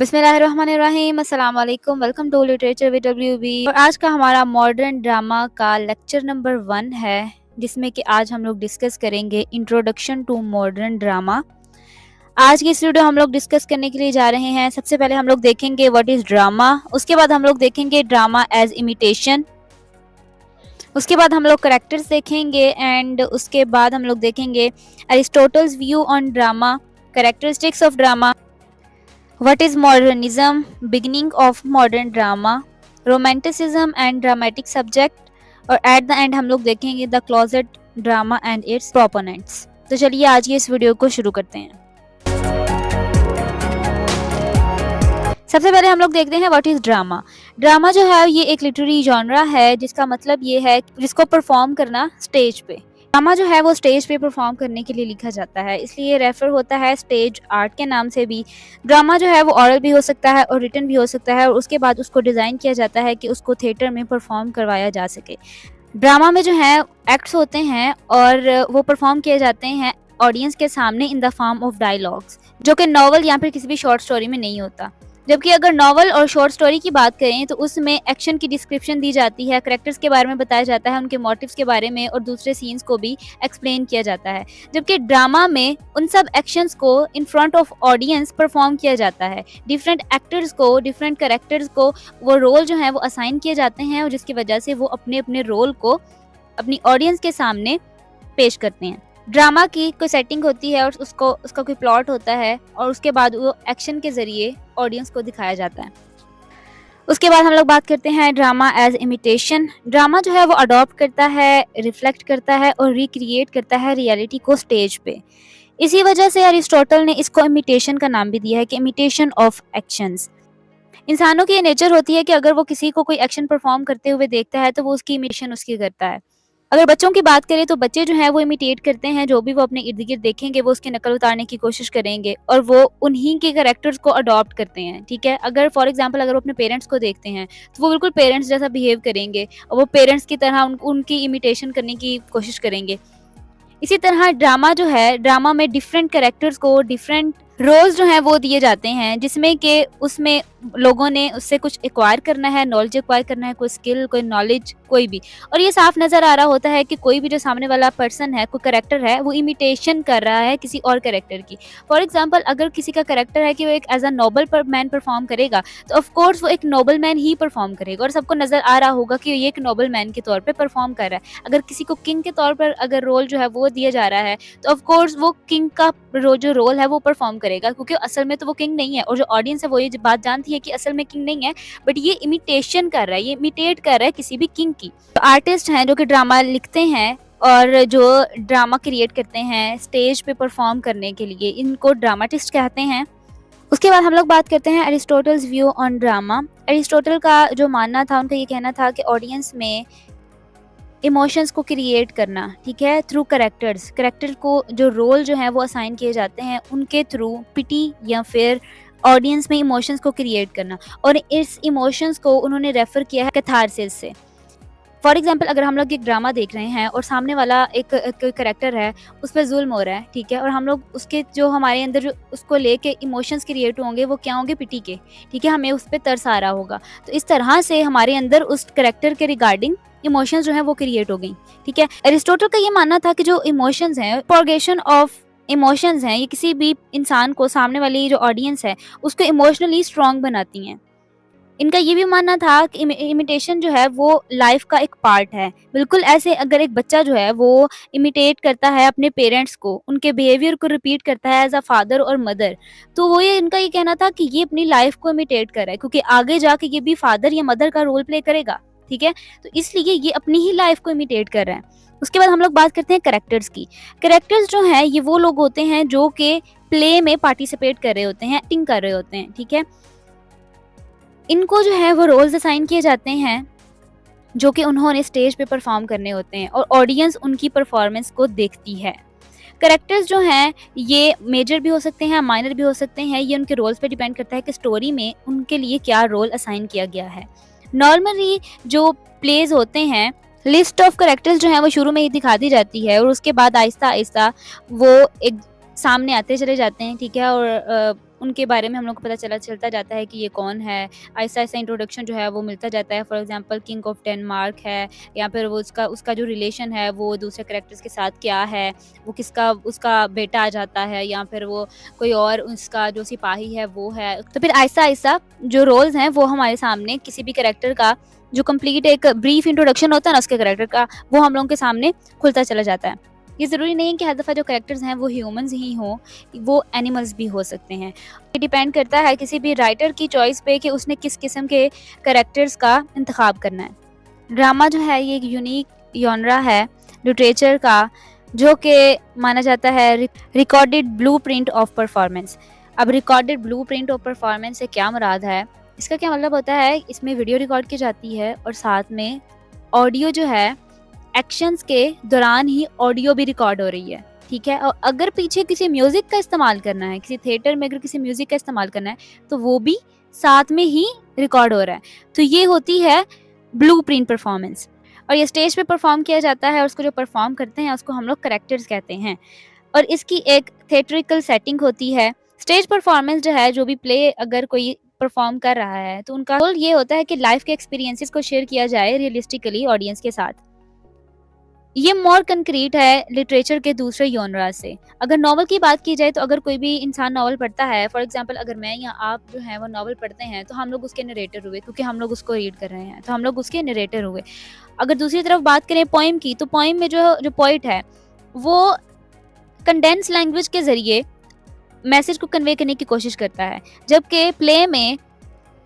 बिस्मिल्लाहिर्रहमानिर्रहीम, अस्सलाम वालेकुम। Welcome to literature with WB. और आज का हमारा मॉडर्न ड्रामा का लेक्चर नंबर 1 है, जिसमें कि आज हम लोग डिस्कस करेंगे इंट्रोडक्शन टू मॉडर्न ड्रामा। आज की इस वीडियो हम लोग डिस्कस करने के लिए जा रहे हैं। सबसे पहले हम लोग देखेंगे व्हाट इज ड्रामा, उसके बाद हम लोग देखेंगे ड्रामा एज इमिटेशन, उसके बाद हम लोग करेक्टर्स देखेंगे एंड उसके बाद हम लोग देखेंगे Aristotle's view on drama, characteristics of drama, What is modernism? Beginning of modern drama, romanticism and dramatic subject, और at the end हम लोग देखेंगे the closet drama and its proponents। तो चलिए आज की इस वीडियो को शुरू करते हैं। सबसे पहले हम लोग देखते हैं व्हाट इज ड्रामा। ड्रामा जो है ये एक लिटरेरी जॉनरा है, जिसका मतलब ये है जिसको परफॉर्म करना स्टेज पे। ड्रामा जो है वो स्टेज पे परफॉर्म करने के लिए लिखा जाता है, इसलिए रेफर होता है स्टेज आर्ट के नाम से भी। ड्रामा जो है वो ऑरल भी हो सकता है और रिटन भी हो सकता है, और उसके बाद उसको डिज़ाइन किया जाता है कि उसको थिएटर में परफॉर्म करवाया जा सके। ड्रामा में जो है एक्ट्स होते हैं और वो परफॉर्म किए जाते हैं ऑडियंस के सामने in the form of dialogues, जो कि नॉवल या फिर किसी भी शॉर्ट स्टोरी में नहीं होता। जबकि अगर नॉवल और शॉर्ट स्टोरी की बात करें तो उसमें एक्शन की डिस्क्रिप्शन दी जाती है, कैरेक्टर्स के बारे में बताया जाता है, उनके मोटिव्स के बारे में और दूसरे सीन्स को भी एक्सप्लेन किया जाता है। जबकि ड्रामा में उन सब एक्शंस को in front of audience perform किया जाता है। डिफरेंट एक्टर्स को, डिफरेंट कैरेक्टर्स को वो रोल जो है वो असाइन किए जाते हैं, और जिसकी वजह से वो अपने अपने रोल को अपनी ऑडियंस के सामने पेश करते हैं। ड्रामा की कोई सेटिंग होती है और उसका कोई प्लॉट होता है, और उसके बाद वो एक्शन के ज़रिए ऑडियंस को दिखाया जाता है। उसके बाद हम लोग बात करते हैं ड्रामा एज इमिटेशन। ड्रामा जो है वो अडॉप्ट करता है, रिफ्लेक्ट करता है और रिक्रिएट करता है रियलिटी को स्टेज पे। इसी वजह से अरिस्टोटल ने इसको इमिटेशन का नाम भी दिया है कि इमिटेशन ऑफ एक्शंस। इंसानों की ये नेचर होती है कि अगर वो किसी को कोई एक्शन परफॉर्म करते हुए देखता है तो वो उसकी इमिटेशन उसकी करता है। अगर बच्चों की बात करें तो बच्चे जो हैं वो इमिटेट करते हैं, जो भी वो अपने इर्द गिर्द देखेंगे वो उसकी नकल उतारने की कोशिश करेंगे और वो उन्हीं के कैरेक्टर्स को अडॉप्ट करते हैं। ठीक है, अगर फॉर एग्जांपल अगर वो अपने पेरेंट्स को देखते हैं तो वो बिल्कुल पेरेंट्स जैसा बिहेव करेंगे और वो पेरेंट्स की तरह उनकी इमिटेशन करने की कोशिश करेंगे। इसी तरह ड्रामा जो है, ड्रामा में डिफरेंट कैरेक्टर्स को डिफरेंट रोल्स जो हैं वो दिए जाते हैं, जिसमें कि उसमें लोगों ने उससे कुछ एक्वायर करना है, नॉलेज एक्वायर करना है, कोई स्किल, कोई नॉलेज, कोई भी। और ये साफ नज़र आ रहा होता है कि कोई भी जो सामने वाला पर्सन है, कोई कैरेक्टर है, वो इमिटेशन कर रहा है किसी और कैरेक्टर की। फॉर एग्जांपल अगर किसी का कैरेक्टर है कि वो एक as a noble man perform करेगा, तो ऑफ कोर्स वो एक नोबल मैन ही परफॉर्म करेगा और सबको नज़र आ रहा होगा कि ये एक नोबल मैन के तौर पर परफॉर्म कर रहा है। अगर किसी को किंग के तौर पर अगर रोल जो है वो दिया जा रहा है, तो ऑफ कोर्स वो किंग का जो रोल है वो परफॉर्म करेगा, क्योंकि असल में तो वो किंग नहीं है और जो ऑडियंस है वो ये बात जानती है कि असल में किंग नहीं है, बट ये इमिटेशन कर रहा है, ये इमिटेट कर रहा है किसी भी किंग की। तो आर्टिस्ट हैं जो कि ड्रामा लिखते हैं और जो ड्रामा क्रिएट करते हैं स्टेज पे परफॉर्म करने के लिए, इनको ड्रामाटिस्ट कहते हैं। उसके बाद हम लोग बात करते हैं Aristotle's view on drama. Aristotle का जो मानना था, उनका ये कहना था कि ऑडियंस में इमोशंस को क्रिएट करना, ठीक है, थ्रू कैरेक्टर्स। कैरेक्टर को जो रोल जो है वो असाइन किए जाते हैं, उनके थ्रू पिटी या फिर ऑडियंस में इमोशंस को क्रिएट करना, और इस इमोशंस को उन्होंने रेफर किया है कैथारसिस से। फॉर एग्जाम्पल अगर हम लोग एक ड्रामा देख रहे हैं और सामने वाला एक कैरेक्टर है, उस पर जुल्म हो रहा है, ठीक है, और हम लोग उसके जो हमारे अंदर जो उसको लेके इमोशंस क्रिएट होंगे वो क्या होंगे, पिटी के, ठीक है, हमें उस पर तरस आ रहा होगा। तो इस तरह से हमारे अंदर उस कैरेक्टर के रिगार्डिंग इमोशंस जो है वो क्रिएट हो गई। ठीक है, एरिस्टोटल का ये मानना था कि जो इमोशंस हैं, प्रोपगेशन ऑफ इमोशंस हैं, ये किसी भी इंसान को, सामने वाली जो ऑडियंस है उसको इमोशनली स्ट्रॉन्ग बनाती हैं। इनका ये भी मानना था कि इमिटेशन जो है वो लाइफ का एक पार्ट है। बिल्कुल ऐसे अगर एक बच्चा जो है वो इमिटेट करता है अपने पेरेंट्स को, उनके बिहेवियर को रिपीट करता है एज अ फादर और मदर, तो वो ये इनका ये कहना था कि ये अपनी लाइफ को इमिटेट कर रहा है, क्योंकि आगे जाके ये भी फादर या मदर का रोल प्ले करेगा। ठीक है, तो इसलिए ये अपनी ही लाइफ को इमिटेट कर रहा है। उसके बाद हम लोग बात करते हैं कैरेक्टर्स की। कैरेक्टर्स जो हैं ये वो लोग होते हैं जो कि प्ले में पार्टिसिपेट कर रहे होते हैं, एक्टिंग कर रहे होते हैं। ठीक है, इनको जो है वो रोल्स असाइन किए जाते हैं जो कि उन्होंने स्टेज पे परफॉर्म करने होते हैं, और ऑडियंस उनकी परफॉर्मेंस को देखती है। कैरेक्टर्स जो हैं ये मेजर भी हो सकते हैं, माइनर भी हो सकते हैं, ये उनके रोल्स पे डिपेंड करता है कि स्टोरी में उनके लिए क्या रोल असाइन किया गया है। नॉर्मली जो प्लेज होते हैं, लिस्ट ऑफ कैरेक्टर्स जो हैं वो शुरू में ही दिखा दी जाती है और उसके बाद आहिस्ता आहिस्ता वो एक सामने आते चले जाते हैं। ठीक है, और उनके बारे में हम लोग को पता चलता जाता है कि ये कौन है। आहिस्ता-आहिस्ता इंट्रोडक्शन जो है वो मिलता जाता है। For example king of Denmark है, या फिर वो उसका उसका जो रिलेशन है वो दूसरे कैरेक्टर्स के साथ क्या है, वो किसका उसका बेटा आ जाता है, या फिर वो कोई और उसका जो सिपाही है वो है। तो फिर आहिस्ता-आहिस्ता जो रोल्स हैं वो हमारे सामने किसी भी कैरेक्टर का जो कंप्लीट एक ब्रीफ इंट्रोडक्शन होता है ना उसके कैरेक्टर का, वो हम लोगों के सामने खुलता चला जाता है। ये ज़रूरी नहीं है कि हर दफ़ा जो कैरेक्टर्स हैं वो ह्यूमंस ही हों, वो एनिमल्स भी हो सकते हैं। ये डिपेंड करता है किसी भी राइटर की चॉइस पे कि उसने किस किस्म के कैरेक्टर्स का इंतखाब करना है। ड्रामा जो है ये एक यूनिक जॉनरा है लिटरेचर का, जो कि माना जाता है रिकॉर्डेड ब्लूप्रिंट ऑफ परफॉर्मेंस। अब रिकॉर्डेड ब्लूप्रिंट ऑफ परफॉर्मेंस से क्या मुराद है? इसका क्या मतलब होता है, इसमें वीडियो रिकॉर्ड की जाती है और साथ में ऑडियो जो है एक्शंस के दौरान ही ऑडियो भी रिकॉर्ड हो रही है, ठीक है? और अगर पीछे किसी म्यूज़िक का इस्तेमाल करना है, किसी थिएटर में अगर किसी म्यूज़िक का इस्तेमाल करना है, तो वो भी साथ में ही रिकॉर्ड हो रहा है। तो ये होती है ब्लूप्रिंट परफॉर्मेंस, और ये स्टेज पे परफॉर्म किया जाता है और उसको जो परफॉर्म करते हैं उसको हम लोग कैरेक्टर्स कहते हैं, और इसकी एक थिएट्रिकल सेटिंग होती है। स्टेज परफॉर्मेंस जो है, जो भी प्ले अगर कोई परफॉर्म कर रहा है तो उनका गोल ये होता है कि लाइफ के एक्सपीरियंसेस को शेयर किया जाए रियलिस्टिकली ऑडियंस के साथ। ये मोर कंक्रीट है लिटरेचर के दूसरे जॉनरा से। अगर नॉवल की बात की जाए तो अगर कोई भी इंसान नॉवल पढ़ता है, फॉर एग्जांपल अगर मैं या आप जो है वो नॉवल पढ़ते हैं, तो हम लोग उसके नरेटर हुए, क्योंकि हम लोग उसको रीड कर रहे हैं, तो हम लोग उसके नरेटर हुए। अगर दूसरी तरफ बात करें पोइम की, तो पोइम में जो पोइट है वो कंडेंस लैंग्वेज के ज़रिए मैसेज को कन्वे करने की कोशिश करता है, जबकि प्ले में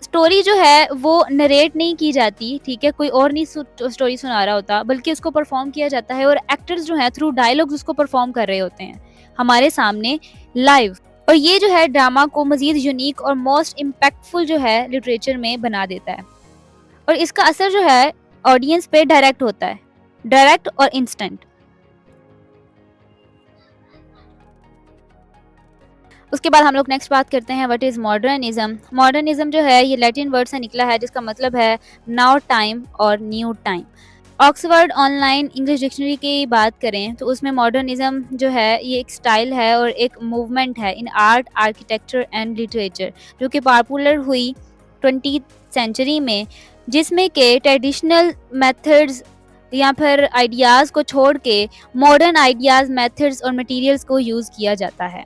स्टोरी जो है वो नरेट नहीं की जाती, ठीक है? कोई और नहीं स्टोरी सुना रहा होता, बल्कि उसको परफॉर्म किया जाता है, और एक्टर्स जो हैं थ्रू डायलॉग्स उसको परफॉर्म कर रहे होते हैं हमारे सामने लाइव। और ये जो है ड्रामा को मज़ीद यूनिक और मोस्ट इम्पैक्टफुल जो है लिटरेचर में बना देता है, और इसका असर जो है ऑडियंस पे डायरेक्ट होता है, डायरेक्ट और इंस्टेंट। उसके बाद हम लोग नेक्स्ट बात करते हैं व्हाट इज़ मॉडर्निज्म। मॉडर्निज्म जो है ये लैटिन वर्ड से निकला है, जिसका मतलब है नाउ टाइम और new time. Oxford online English dictionary की बात करें तो उसमें मॉडर्निज्म जो है ये एक स्टाइल है और एक मूवमेंट है इन आर्ट, आर्किटेक्चर एंड लिटरेचर, जो कि पॉपुलर हुई 20th सेंचुरी में, जिसमें के ट्रेडिशनल मेथड्स या फिर आइडियाज़ को छोड़ के मॉडर्न आइडियाज़, मेथड्स और मटेरियल्स को यूज़ किया जाता है।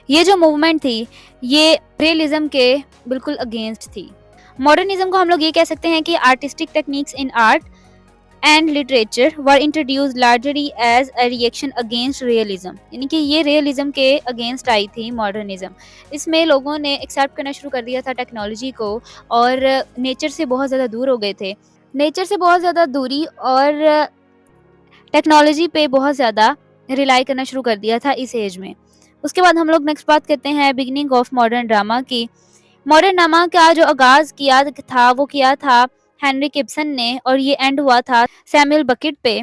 ये जो मूवमेंट थी ये रियलिज्म के बिल्कुल अगेंस्ट थी। मॉडर्निज्म को हम लोग ये कह सकते हैं कि artistic techniques in art and literature were introduced largely as a reaction against realism, यानी कि ये रियलिज्म के अगेंस्ट आई थी मॉडर्निज्म। इसमें लोगों ने एक्सेप्ट करना शुरू कर दिया था टेक्नोलॉजी को, और नेचर से बहुत ज़्यादा दूर हो गए थे। नेचर से बहुत ज़्यादा दूरी और टेक्नोलॉजी पे बहुत ज़्यादा रिलाई करना शुरू कर दिया था इस एज में। उसके बाद हम लोग नेक्स्ट बात करते हैं बिगिनिंग ऑफ मॉडर्न ड्रामा की। मॉडर्न ड्रामा का जो आगाज़ किया था वो किया था हेनरिक इब्सन ने, और ये एंड हुआ था सैमुअल बकेट पे,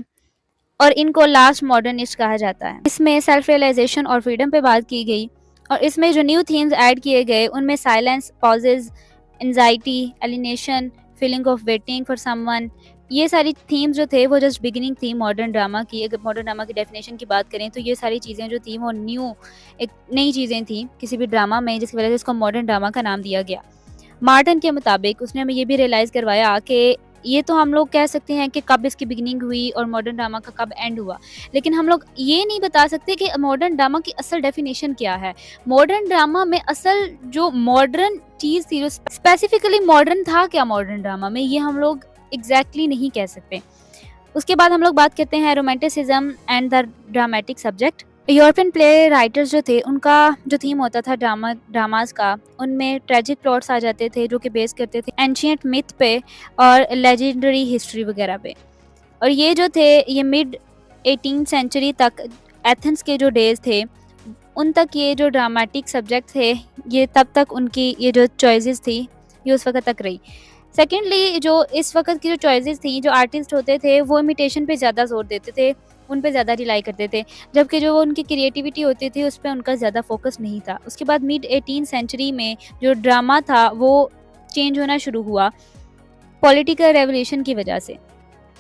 और इनको लास्ट मॉडर्निस्ट कहा जाता है। इसमें सेल्फ रियलाइजेशन और फ्रीडम पे बात की गई, और इसमें जो न्यू थीम्स ऐड किए गए उनमें silence, pauses, anxiety, alienation, feeling of waiting for someone, ये सारी थीम्स जो थे वो जस्ट बिगिनिंग थी मॉडर्न ड्रामा की। अगर मॉडर्न ड्रामा की डेफिनेशन की बात करें तो ये सारी चीज़ें जो थी वो एक नई चीज़ें थी किसी भी ड्रामा में, जिसकी वजह से इसको मॉडर्न ड्रामा का नाम दिया गया। मार्टिन के मुताबिक उसने हमें ये भी रियलाइज़ करवाया कि ये तो हम लोग कह सकते हैं कि कब इसकी बिगिनिंग हुई और मॉडर्न ड्रामा का कब एंड हुआ, लेकिन हम लोग ये नहीं बता सकते कि मॉडर्न ड्रामा की असल डेफिनेशन क्या है। मॉडर्न ड्रामा में असल जो मॉडर्न चीज़ थी, जो स्पेसिफिकली मॉडर्न था क्या मॉडर्न ड्रामा में, ये हम लोग एग्जैक्टली नहीं कह सकते। उसके बाद हम लोग बात करते हैं romanticism and the dramatic subject. European play writers जो थे उनका जो थीम होता था ड्रामास का, उनमें ट्रेजिक प्लॉट्स आ जाते थे जो कि बेस करते थे एंशियंट मिथ पे और लेजेंडरी हिस्ट्री वगैरह पे। और ये जो थे ये मिड 18th सेंचुरी तक, एथेंस के जो डेज थे उन तक ये जो ड्रामेटिक सब्जेक्ट थे ये तब तक उनकी ये जो चॉइसेस थी ये उस वक्त तक रही। सेकेंडली जो इस वक्त की जो चॉइसेस थी, जो आर्टिस्ट होते थे वो इमिटेशन पे ज़्यादा जोर देते थे, उन पे ज़्यादा रिलाई करते थे, जबकि जो उनकी क्रिएटिविटी होती थी उस पर उनका ज़्यादा फोकस नहीं था। उसके बाद मिड 18th सेंचुरी में जो ड्रामा था वो चेंज होना शुरू हुआ पॉलिटिकल रेवोल्यूशन की वजह से।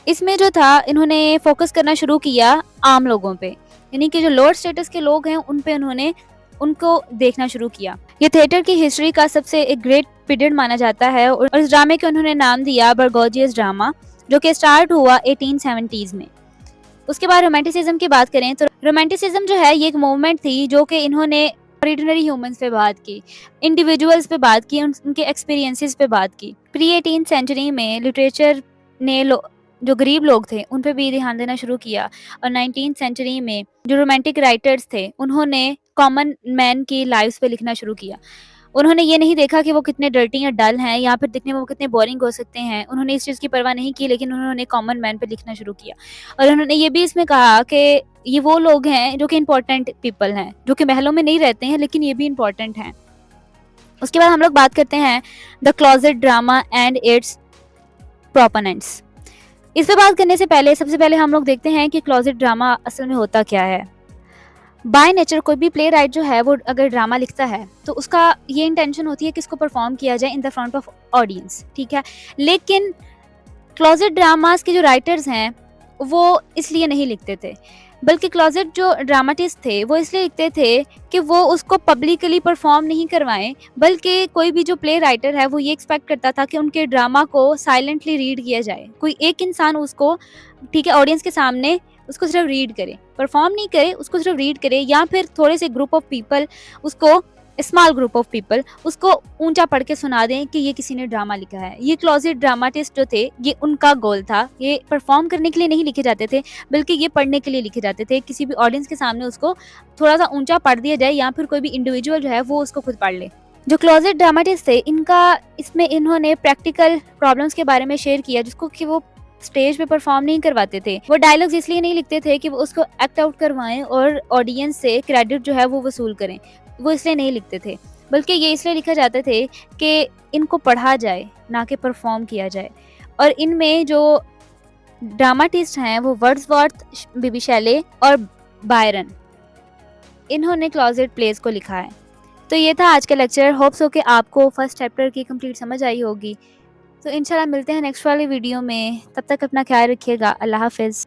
इसमें जो था इन्होंने फोकस करना शुरू किया आम लोगों पे, यानी कि जो लोअर स्टेटस के लोग हैं उन पे उन्होंने उनको देखना शुरू किया। ये थिएटर की हिस्ट्री का सबसे एक ग्रेट पीरियड माना जाता है और इस ड्रामे को उन्होंने नाम दिया बर्गोजियस ड्रामा, जो कि स्टार्ट हुआ 1870s में। उसके बाद रोमांटिसिज्म की बात करें तो रोमांटिसिज्म जो है ये एक मूवमेंट थी जो कि इन्होंने ऑर्डिनरी ह्यूमंस पे बात की, इंडिविजुअल्स पे बात की, उनके एक्सपीरियंसेस पे बात की। प्री 18th सेंचुरी में लिटरेचर ने जो गरीब लोग थे उन पे भी ध्यान देना शुरू किया और 19th सेंचुरी में जो रोमांटिक राइटर्स थे उन्होंने कॉमन मैन की लाइव्स पे लिखना शुरू किया। उन्होंने ये नहीं देखा कि वो कितने डर्टी या डल हैं या फिर दिखने में वो कितने बोरिंग हो सकते हैं। उन्होंने इस चीज़ की परवाह नहीं की, लेकिन उन्होंने कॉमन मैन पे लिखना शुरू किया और उन्होंने ये भी इसमें कहा कि ये वो लोग हैं जो कि इम्पोर्टेंट पीपल हैं, जो कि महलों में नहीं रहते हैं लेकिन ये भी इम्पोर्टेंट हैं। उसके बाद हम लोग बात करते हैं the closet drama and it's proponents. इस पे बात करने से पहले सबसे पहले हम लोग देखते हैं कि क्लोजेट ड्रामा असल में होता क्या है। बाय नेचर कोई भी प्ले राइट जो है वो अगर ड्रामा लिखता है तो उसका ये इंटेंशन होती है कि इसको परफॉर्म किया जाए in the front of audience, ठीक है। लेकिन क्लोजेट ड्रामास के जो राइटर्स हैं वो इसलिए नहीं लिखते थे, बल्कि क्लोजेट जो ड्रामाटिस्ट थे वो इसलिए लिखते थे कि वो उसको पब्लिकली परफॉर्म नहीं करवाएं, बल्कि कोई भी जो प्ले राइटर है वो ये एक्सपेक्ट करता था कि उनके ड्रामा को साइलेंटली रीड किया जाए। कोई एक इंसान उसको, ठीक है, ऑडियंस के सामने उसको सिर्फ रीड करे, परफॉर्म नहीं करे, उसको सिर्फ रीड करे, या फिर थोड़े से ग्रुप ऑफ पीपल उसको, स्मॉल ग्रुप ऑफ पीपल उसको ऊंचा पढ़ के सुना दें कि ये किसी ने ड्रामा लिखा है। ये क्लोजेट ड्रामाटिस्ट जो थे ये उनका गोल था। ये परफॉर्म करने के लिए नहीं लिखे जाते थे, बल्कि ये पढ़ने के लिए लिखे जाते थे। किसी भी ऑडियंस के सामने उसको थोड़ा सा ऊंचा पढ़ दिया जाए या फिर कोई भी इंडिविजुअल जो है वो उसको खुद पढ़ ले। जो क्लोजेट ड्रामाटिस्ट थे इसमें इन्होंने प्रैक्टिकल प्रॉब्लम्स के बारे में शेयर किया, जिसको कि वो स्टेज पे परफॉर्म नहीं करवाते थे। वो डायलॉग्स इसलिए नहीं लिखते थे कि वो उसको एक्ट आउट करवाएं और ऑडियंस से क्रेडिट जो है वो वसूल करें, वो इसलिए नहीं लिखते थे, बल्कि ये इसलिए लिखा जाते थे कि इनको पढ़ा जाए, ना कि परफॉर्म किया जाए। और इनमें जो ड्रामाटिस्ट हैं वो वर्ड्सवर्थ, बीबी शेले और बायरन, इन्होंने क्लोजेट प्लेस को लिखा है। तो ये था आज का लेक्चर। होप्स हो कि आपको फर्स्ट चैप्टर की कंप्लीट समझ आई होगी। तो इंशाल्लाह मिलते हैं नेक्स्ट वाली वीडियो में। तब तक अपना ख्याल रखिएगा। अल्लाह हाफिज़।